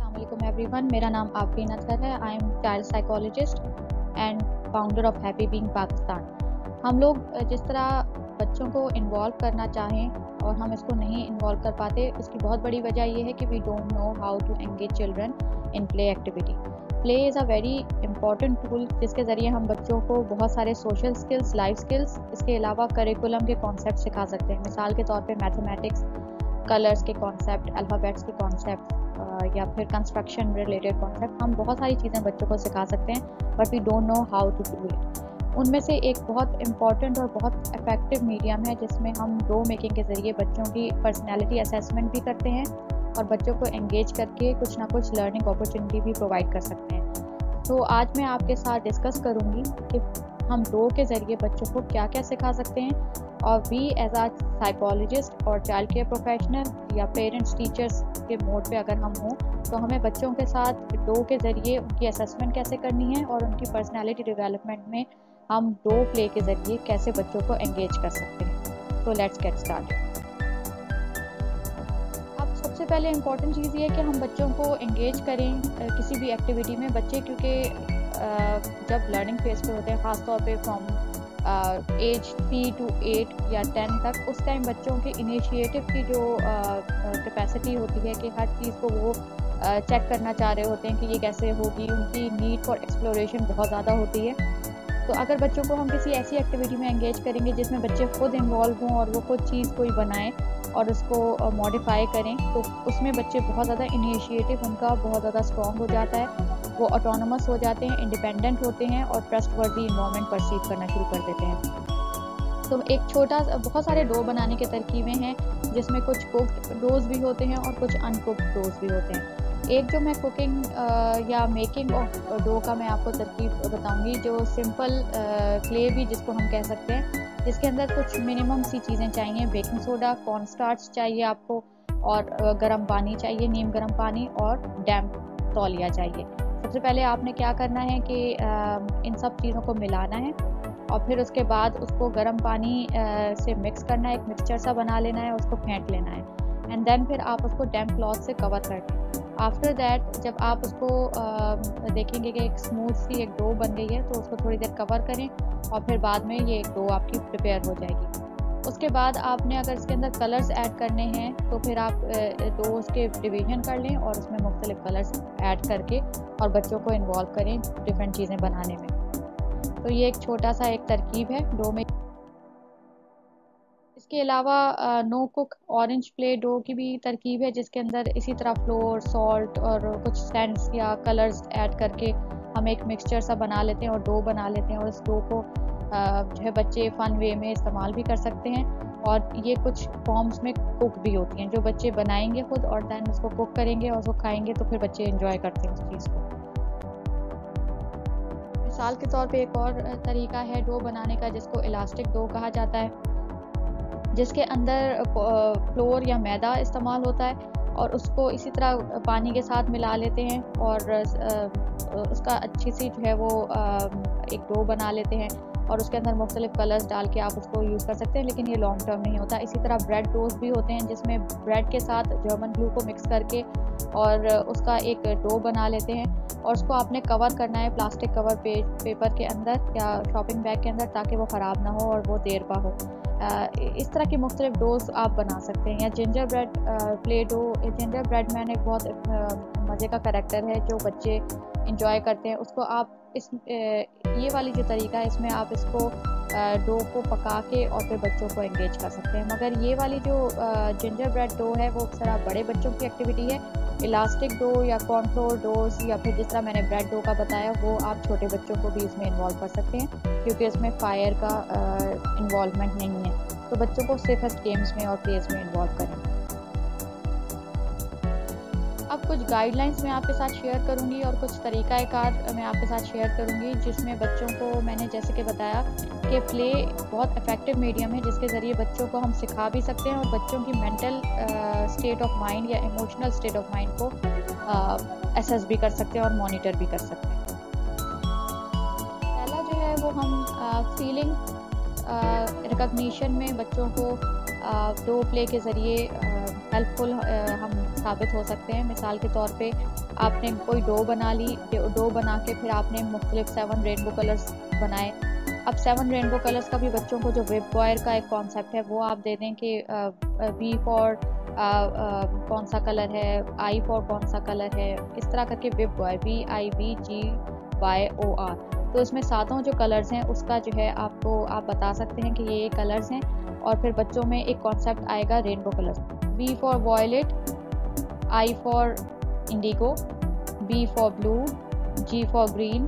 अस्सलामुअलैकुम एवरीवन, मेरा नाम आफरीन अतहर है। I am child psychologist and founder of happy being Pakistan. हम लोग जिस तरह बच्चों को इन्वॉल्व करना चाहें और हम इसको नहीं इन्वॉल्व कर पाते, उसकी बहुत बड़ी वजह यह है कि we don't know how to engage children in play activity. Play is a very important tool जिसके ज़रिए हम बच्चों को बहुत सारे सोशल स्किल्स, लाइफ स्किल्स, इसके अलावा करिकुलम के कॉन्सेप्ट सिखा सकते हैं। मिसाल के तौर पे मैथमेटिक्स, कलर्स के कॉन्सेप्ट, अल्फ़ाबेट्स के कॉन्सेप्ट या फिर कंस्ट्रक्शन रिलेटेड कॉन्सेप्ट, हम बहुत सारी चीज़ें बच्चों को सिखा सकते हैं, but we don't know how to do it. उनमें से एक बहुत इम्पॉर्टेंट और बहुत इफ़ेक्टिव मीडियम है जिसमें हम डो मेकिंग के ज़रिए बच्चों की पर्सनैलिटी असेसमेंट भी करते हैं और बच्चों को एंगेज करके कुछ ना कुछ लर्निंग अपॉर्चुनिटी भी प्रोवाइड कर सकते हैं। तो आज मैं आपके साथ डिस्कस करूँगी कि हम डो के ज़रिए बच्चों को क्या क्या सिखा सकते हैं, और वी एज आ साइकोलॉजिस्ट और चाइल्ड केयर प्रोफेशनल या पेरेंट्स टीचर्स के मोड पे अगर हम हों तो हमें बच्चों के साथ डो के ज़रिए उनकी असेसमेंट कैसे करनी है और उनकी पर्सनैलिटी डेवलपमेंट में हम डो प्ले के ज़रिए कैसे बच्चों को एंगेज कर सकते हैं। So let's get started. अब सबसे पहले इम्पॉर्टेंट चीज़ ये है कि हम बच्चों को एंगेज करें किसी भी एक्टिविटी में। बच्चे क्योंकि जब लर्निंग फेज पे होते हैं, ख़ासतौर पे फ्रॉम एज 3 to 8 या 10 तक, उस टाइम बच्चों के इनिशिएटिव की जो कैपेसिटी होती है कि हर चीज़ को वो चेक करना चाह रहे होते हैं कि ये कैसे होगी, उनकी नीड फॉर एक्सप्लोरेशन बहुत ज़्यादा होती है। तो अगर बच्चों को हम किसी ऐसी एक्टिविटी में एंगेज करेंगे जिसमें बच्चे खुद इन्वॉल्व हों और वो खुद चीज़ कोई बनाएं और उसको मॉडिफाई करें, तो उसमें बच्चे बहुत ज़्यादा इनिशिएटिव उनका बहुत ज़्यादा स्ट्रॉन्ग हो जाता है, वो ऑटोनमस हो जाते हैं, इंडिपेंडेंट होते हैं और ट्रस्टवर्दी इन्वायरमेंट परसीव करना शुरू कर देते हैं। तो एक छोटा, बहुत सारे डो बनाने के तरकीबें हैं जिसमें कुछ कुक्ड डोज भी होते हैं और कुछ अनकुक्ड डोज भी होते हैं। एक जो मैं कुकिंग या मेकिंग ऑफ डो का मैं आपको तरकीब बताऊंगी, जो सिंपल क्ले भी जिसको हम कह सकते हैं, जिसके अंदर कुछ मिनिमम सी चीज़ें चाहिए। बेकिंग सोडा, कॉर्न स्टार्च चाहिए आपको, और गर्म पानी चाहिए, नीम गर्म पानी, और डैम्प तौलिया चाहिए। सबसे पहले आपने क्या करना है कि इन सब चीज़ों को मिलाना है और फिर उसके बाद उसको गर्म पानी से मिक्स करना है, एक मिक्सचर सा बना लेना है, उसको फेंट लेना है, एंड देन फिर आप उसको डैम्प क्लॉथ से कवर कर दें। आफ्टर दैट जब आप उसको देखेंगे कि एक स्मूथ सी एक डो बन गई है, तो उसको थोड़ी देर कवर करें और फिर बाद में ये एक डो आपकी प्रिपेयर हो जाएगी। उसके बाद आपने अगर इसके अंदर कलर्स ऐड करने हैं तो फिर आप डोज के डिवीजन कर लें और उसमें मुख्तलिफ कलर्स ऐड करके और बच्चों को इन्वॉल्व करें डिफरेंट चीज़ें बनाने में। तो ये एक छोटा सा एक तरकीब है डो में। इसके अलावा no cook orange play dough की भी तरकीब है, जिसके अंदर इसी तरह फ्लोर, सॉल्ट और कुछ सेंट्स या कलर्स ऐड करके हम एक मिक्सचर सा बना लेते हैं और डो बना लेते हैं, और इस डो को जो है बच्चे फ़न वे में इस्तेमाल भी कर सकते हैं। और ये कुछ फॉर्म्स में कुक भी होती हैं जो बच्चे बनाएंगे खुद और दैन उसको कुक करेंगे और उसको खाएंगे, तो फिर बच्चे इंजॉय करते हैं उस चीज़ को। मिसाल के तौर पे एक और तरीका है डो बनाने का जिसको इलास्टिक डो कहा जाता है, जिसके अंदर फ्लोर या मैदा इस्तेमाल होता है और उसको इसी तरह पानी के साथ मिला लेते हैं और उसका अच्छी सी जो है वो एक डो बना लेते हैं और उसके अंदर मुख्तलिफ कलर्स डाल के आप उसको यूज़ कर सकते हैं, लेकिन ये लॉन्ग टर्म नहीं होता। इसी तरह ब्रेड डोज भी होते हैं जिसमें ब्रेड के साथ जर्मन ग्लू को मिक्स करके और उसका एक डो बना लेते हैं और उसको आपने कवर करना है प्लास्टिक कवर पेपर के अंदर या शॉपिंग बैग के अंदर, ताकि वो ख़राब ना हो और वो देर पा हो। इस तरह की मुख्तलिफ डोज आप बना सकते हैं। या gingerbread play dough, gingerbread man एक बहुत मज़े का करैक्टर है जो बच्चे इंजॉय करते हैं, उसको आप ये वाली जो तरीका है इसमें आप इसको डो को पका के और फिर बच्चों को एंगेज कर सकते हैं। मगर ये वाली जो जिंजर ब्रेड डो है वो अक्सर बड़े बच्चों की एक्टिविटी है। इलास्टिक डो या कॉर्नफ्लोर डोज या फिर जिस तरह मैंने ब्रेड डो का बताया, वो आप छोटे बच्चों को भी इसमें इन्वॉल्व कर सकते हैं क्योंकि इसमें फायर का इन्वॉल्वमेंट नहीं है। तो बच्चों को सेफेस्ट गेम्स में और प्लेस में इन्वॉल्व करें। अब कुछ गाइडलाइंस मैं आपके साथ शेयर करूंगी और कुछ तरीक़ाकार मैं आपके साथ शेयर करूंगी जिसमें बच्चों को, मैंने जैसे कि बताया कि प्ले बहुत इफ़ेक्टिव मीडियम है जिसके ज़रिए बच्चों को हम सिखा भी सकते हैं और बच्चों की मेंटल स्टेट ऑफ माइंड या इमोशनल स्टेट ऑफ माइंड को असेस भी कर सकते हैं और मॉनिटर भी कर सकते हैं। पहला जो है वो हम फीलिंग रिकग्निशन में बच्चों को डो प्ले के ज़रिए हेल्पफुल हम साबित हो सकते हैं। मिसाल के तौर पे आपने कोई डो बना ली, डो बना के फिर आपने मुख्तलिफ 7 रेनबो कलर्स बनाए। अब 7 रेनबो कलर्स का भी बच्चों को जो वेब वायर का एक कॉन्सेप्ट है वो आप दे दें कि वी फॉर कौन सा कलर है, आई फॉर कौन सा कलर है, इस तरह करके वेब वायर VIBGYOR। तो इसमें सातों जो कलर्स हैं उसका जो है आपको आप बता सकते हैं कि ये कलर्स हैं, और फिर बच्चों में एक कॉन्सेप्ट आएगा rainbow colours. V for violet, I for indigo, B for blue, G for green,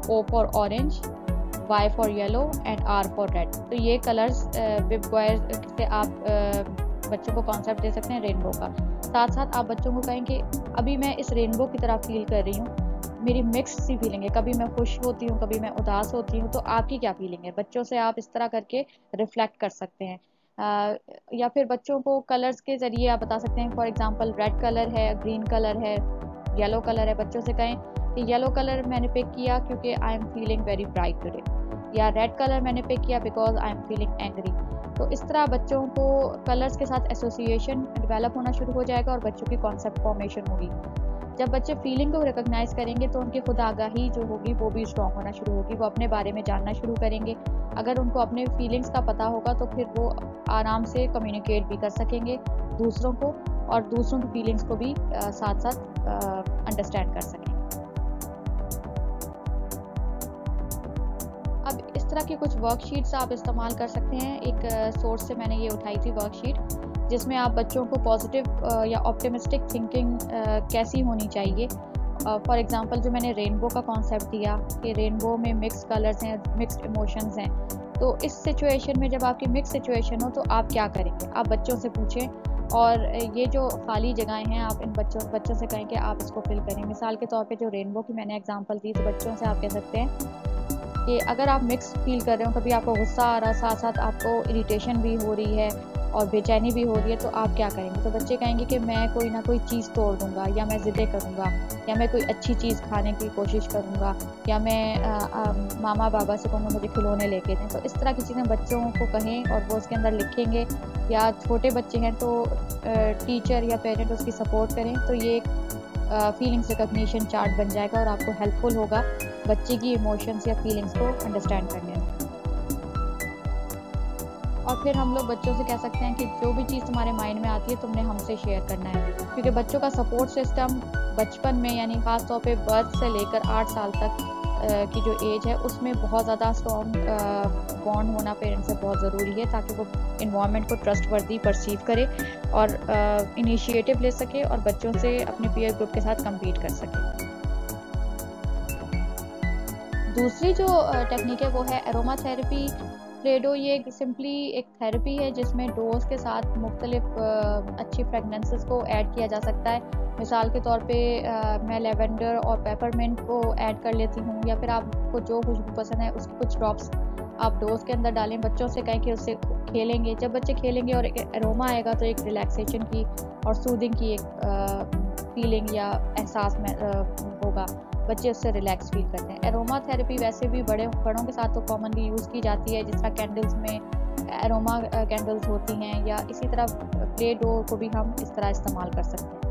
O for orange, Y for yellow and R for red. तो ये कलर्स वेब वायर से आप बच्चों को कॉन्सेप्ट दे सकते हैं रेनबो का। साथ साथ आप बच्चों को कहें कि अभी मैं इस रेनबो की तरह फील कर रही हूँ, मेरी मिक्स सी फीलिंग है, कभी मैं खुश होती हूँ, कभी मैं उदास होती हूँ, तो आपकी क्या फीलिंग है। बच्चों से आप इस तरह करके रिफ्लेक्ट कर सकते हैं। या फिर बच्चों को कलर्स के ज़रिए आप बता सकते हैं। फॉर एग्जांपल रेड कलर है, ग्रीन कलर है, येलो कलर है। बच्चों से कहें कि येलो कलर मैंने पिक किया क्योंकि I am feeling very bright today, या रेड कलर मैंने पिक किया because I am feeling angry. तो इस तरह बच्चों को कलर्स के साथ एसोसिएशन डेवलप होना शुरू हो जाएगा और बच्चों की कॉन्सेप्ट फॉर्मेशन होगी। जब बच्चे फीलिंग को रिकॉग्नाइज करेंगे तो उनकी खुद आगाही जो होगी वो भी स्ट्रॉन्ग होना शुरू होगी, वो अपने बारे में जानना शुरू करेंगे। अगर उनको अपने फीलिंग्स का पता होगा तो फिर वो आराम से कम्युनिकेट भी कर सकेंगे दूसरों को, और दूसरों की फीलिंग्स को भी साथ साथ अंडरस्टैंड कर सकेंगे। अब इस तरह की कुछ वर्कशीट्स आप इस्तेमाल कर सकते हैं। एक सोर्स से मैंने ये उठाई थी वर्कशीट, जिसमें आप बच्चों को पॉजिटिव या ऑप्टिमिस्टिक थिंकिंग कैसी होनी चाहिए। फॉर एग्जांपल जो मैंने रेनबो का कॉन्सेप्ट दिया कि रेनबो में मिक्स कलर्स हैं, मिक्स्ड इमोशंस हैं, तो इस सिचुएशन में जब आपकी मिक्स सिचुएशन हो तो आप क्या करेंगे, आप बच्चों से पूछें। और ये जो खाली जगहें हैं आप इन बच्चों से कहें कि आप इसको फिल करें। मिसाल के तौर पे जो रेनबो की मैंने एग्जांपल दी, तो बच्चों से आप कह सकते हैं कि अगर आप मिक्स फील कर रहे हो, कभी आपको गुस्सा आ रहा है, साथ साथ आपको इरिटेशन भी हो रही है और बेचैनी भी हो रही है, तो आप क्या करेंगे। तो बच्चे कहेंगे कि मैं कोई ना कोई चीज़ तोड़ दूंगा, या मैं ज़िद्दें करूंगा, या मैं कोई अच्छी चीज़ खाने की कोशिश करूंगा, या मैं मामा बाबा से कहूँगा मुझे खिलौने लेके दें। तो इस तरह की चीज़ें बच्चों को कहें और वो उसके अंदर लिखेंगे, या छोटे बच्चे हैं तो टीचर या पेरेंट उसकी सपोर्ट करें। तो ये एक फीलिंग्स रिकॉग्निशन चार्ट बन जाएगा और आपको हेल्पफुल होगा बच्चे की इमोशंस या फीलिंग्स को अंडरस्टैंड करने में। और फिर हम लोग बच्चों से कह सकते हैं कि जो भी चीज़ तुम्हारे माइंड में आती है तुमने हमसे शेयर करना है, क्योंकि बच्चों का सपोर्ट सिस्टम बचपन में, यानी ख़ास तौर पे बर्थ से लेकर 8 साल तक की जो एज है उसमें बहुत ज़्यादा स्ट्रॉन्ग बॉन्ड होना पेरेंट्स से बहुत ज़रूरी है, ताकि वो इन्वायरमेंट को ट्रस्टवर्दी परसीव करे और इनिशिएटिव ले सके और बच्चों से अपने पीयर ग्रुप के साथ कम्पीट कर सके। दूसरी जो टेक्निक है वो है एरोमा थेरेपी। प्ले डो ये सिंपली एक थेरेपी है जिसमें डोज के साथ मुख्तलिफ अच्छी फ्रेगनेंसेस को ऐड किया जा सकता है। मिसाल के तौर पे मैं लेवेंडर और पेपरमिंट को ऐड कर लेती हूँ, या फिर आपको जो खुशबू पसंद है उसकी कुछ ड्रॉप्स आप डोज के अंदर डालें। बच्चों से कहें कि उससे खेलेंगे, जब बच्चे खेलेंगे और एक एरोमा आएगा तो एक रिलैक्सेशन की और सूदिंग की एक फीलिंग या एहसास में होगा, बच्चे उससे रिलैक्स फील करते हैं। एरोमा थेरेपी वैसे भी बड़ों के साथ तो कॉमनली यूज़ की जाती है, जिस तरह कैंडल्स में एरोमा कैंडल्स होती हैं, या इसी तरह प्ले डो को भी हम इस तरह इस्तेमाल कर सकते हैं।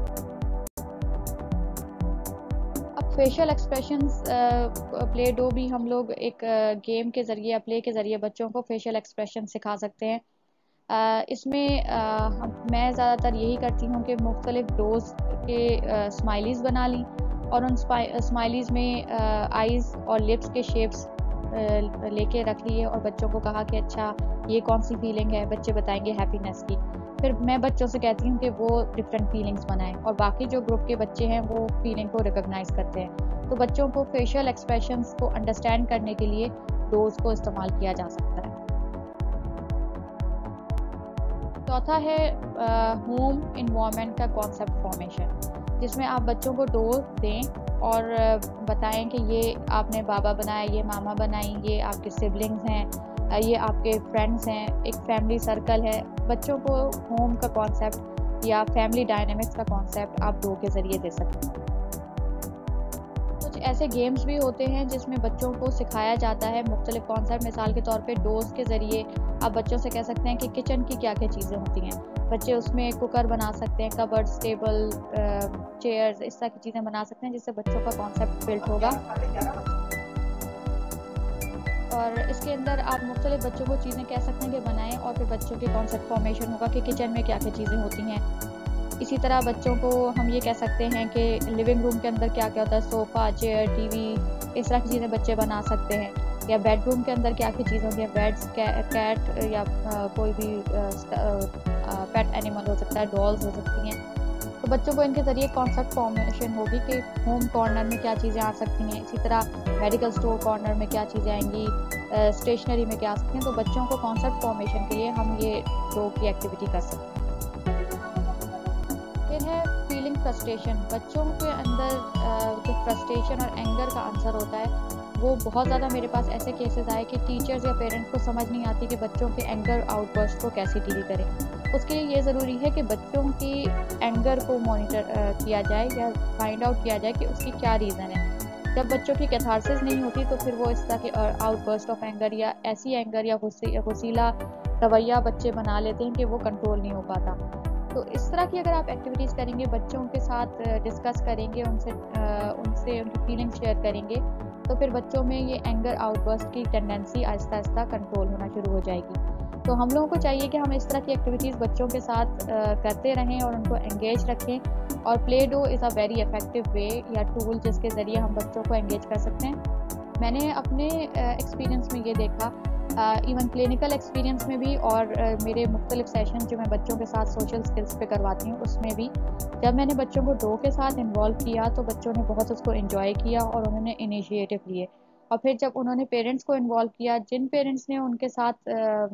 अब फेशियल एक्सप्रेशंस प्ले डो भी हम लोग एक गेम के ज़रिए या प्ले के ज़रिए बच्चों को फेशियल एक्सप्रेशन सिखा सकते हैं। इसमें मैं ज़्यादातर यही करती हूँ कि मुख्तलिफ डोज के स्माइलीज़ बना ली और उन स्माइलीज़ में आइज़ और लिप्स के शेप्स लेके रख लिए और बच्चों को कहा कि अच्छा ये कौन सी फीलिंग है, बच्चे बताएंगे हैप्पीनेस की। फिर मैं बच्चों से कहती हूँ कि वो डिफरेंट फीलिंग्स बनाएं और बाकी जो ग्रुप के बच्चे हैं वो फीलिंग को रिकॉग्नाइज करते हैं। तो बच्चों को फेशियल एक्सप्रेशंस को अंडरस्टैंड करने के लिए डोज को इस्तेमाल किया जा सकता है। चौथा है होम इन्वायरमेंट का कॉन्सेप्ट फॉर्मेशन, जिसमें आप बच्चों को डोज दें और बताएं कि ये आपने बाबा बनाया, ये मामा बनाई, ये आपके सिबलिंग्स हैं, ये आपके फ्रेंड्स हैं, एक फैमिली सर्कल है। बच्चों को होम का कॉन्सेप्ट या फैमिली डायनामिक्स का कॉन्सेप्ट आप डो के ज़रिए दे सकते हैं। कुछ ऐसे गेम्स भी होते हैं जिसमें बच्चों को सिखाया जाता है मुख्तलिफ कॉन्सेप्ट। मिसाल के तौर पे डोज के ज़रिए आप बच्चों से कह सकते हैं कि किचन की क्या क्या चीज़ें होती हैं। बच्चे उसमें कुकर बना सकते हैं, कबर्ड्स, टेबल, चेयर्स, इस तरह की चीज़ें बना सकते हैं जिससे बच्चों का कॉन्सेप्ट बिल्ड होगा। और इसके अंदर आप मुख्तलिफ बच्चों को चीज़ें कह सकते हैं कि बनाएं, और फिर बच्चों के कॉन्सेप्ट फॉर्मेशन होगा कि किचन में क्या क्या चीज़ें होती हैं। इसी तरह बच्चों को हम ये कह सकते हैं कि लिविंग रूम के अंदर क्या क्या होता है, सोफ़ा, चेयर, टीवी, इस तरह की चीज़ें बच्चे बना सकते हैं। या बेडरूम के अंदर क्या क्या चीज़ें होती हैं, बेड्स, कैट या कोई भी पेट एनिमल हो सकता है, डॉल्स हो सकती हैं। तो बच्चों को इनके ज़रिए कॉन्सेप्ट फॉर्मेशन होगी कि होम कॉर्नर में क्या चीज़ें आ सकती हैं। इसी तरह मेडिकल स्टोर कॉर्नर में क्या चीज़ें आएंगी, स्टेशनरी में क्या आ सकती हैं। तो बच्चों को कॉन्सेप्ट फॉर्मेशन के लिए हम ये 2 की एक्टिविटी कर सकते हैं। फिर है फीलिंग फ्रस्ट्रेशन। बच्चों के अंदर जो फ्रस्ट्रेशन और एंगर का आंसर होता है, वो बहुत ज़्यादा मेरे पास ऐसे केसेस आए कि टीचर्स या पेरेंट्स को समझ नहीं आती कि बच्चों के एंगर आउटबर्स्ट को कैसे डील करें। उसके लिए ये ज़रूरी है कि बच्चों की एंगर को मॉनिटर किया जाए या फाइंड आउट किया जाए कि उसकी क्या रीज़न है। जब बच्चों की कैथारसिस नहीं होती तो फिर वो इस तरह के आउटबर्स्ट ऑफ एंगर या ऐसी एंगर या गुस्सीला रवैया बच्चे बना लेते हैं कि वो कंट्रोल नहीं हो पाता। तो इस तरह की अगर आप एक्टिविटीज़ करेंगे, बच्चों के साथ डिस्कस करेंगे, उनसे उनकी फीलिंग्स शेयर करेंगे, तो फिर बच्चों में ये एंगर आउटबर्स्ट की टेंडेंसी आहिस्ता आहिस्ता कंट्रोल होना शुरू हो जाएगी। तो हम लोगों को चाहिए कि हम इस तरह की एक्टिविटीज़ बच्चों के साथ करते रहें और उनको एंगेज रखें। और play dough is a very effective way या टूल जिसके ज़रिए हम बच्चों को एंगेज कर सकते हैं। मैंने अपने एक्सपीरियंस में ये देखा, इवन क्लिनिकल एक्सपीरियंस में भी, और मेरे मुख्तलिफ सेशन जो मैं बच्चों के साथ सोशल स्किल्स पे करवाती हूँ उसमें भी, जब मैंने बच्चों को डो के साथ इन्वॉल्व किया तो बच्चों ने बहुत उसको एंजॉय किया और उन्होंने इनिशिएटिव लिए। और फिर जब उन्होंने पेरेंट्स को इन्वॉल्व किया, जिन पेरेंट्स ने उनके साथ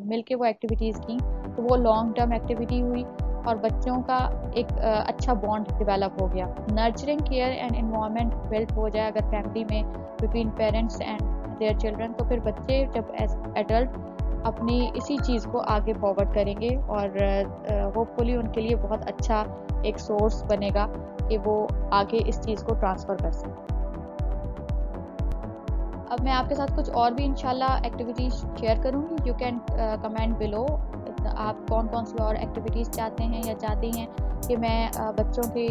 मिल के वो एक्टिविटीज़ की, तो वो लॉन्ग टर्म एक्टिविटी हुई और बच्चों का एक अच्छा बॉन्ड डेवलप हो गया। Nurturing care and environment build हो जाए अगर फैमिली में between parents and their children, तो फिर बच्चे जब एज एडल्ट अपनी इसी चीज़ को आगे फॉरवर्ड करेंगे और होपफुली उनके लिए बहुत अच्छा एक सोर्स बनेगा कि वो आगे इस चीज़ को ट्रांसफ़र कर सकें। अब मैं आपके साथ कुछ और भी इंशाल्लाह एक्टिविटीज़ शेयर करूँगी। यू कैन कमेंट बिलो आप कौन कौन सी और एक्टिविटीज़ चाहते हैं या चाहती हैं कि मैं बच्चों के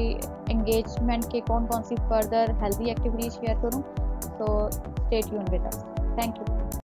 एंगेजमेंट के कौन कौन सी फर्दर हेल्दी एक्टिविटीज़ शेयर करूँ। So stay tuned with us. Thank you.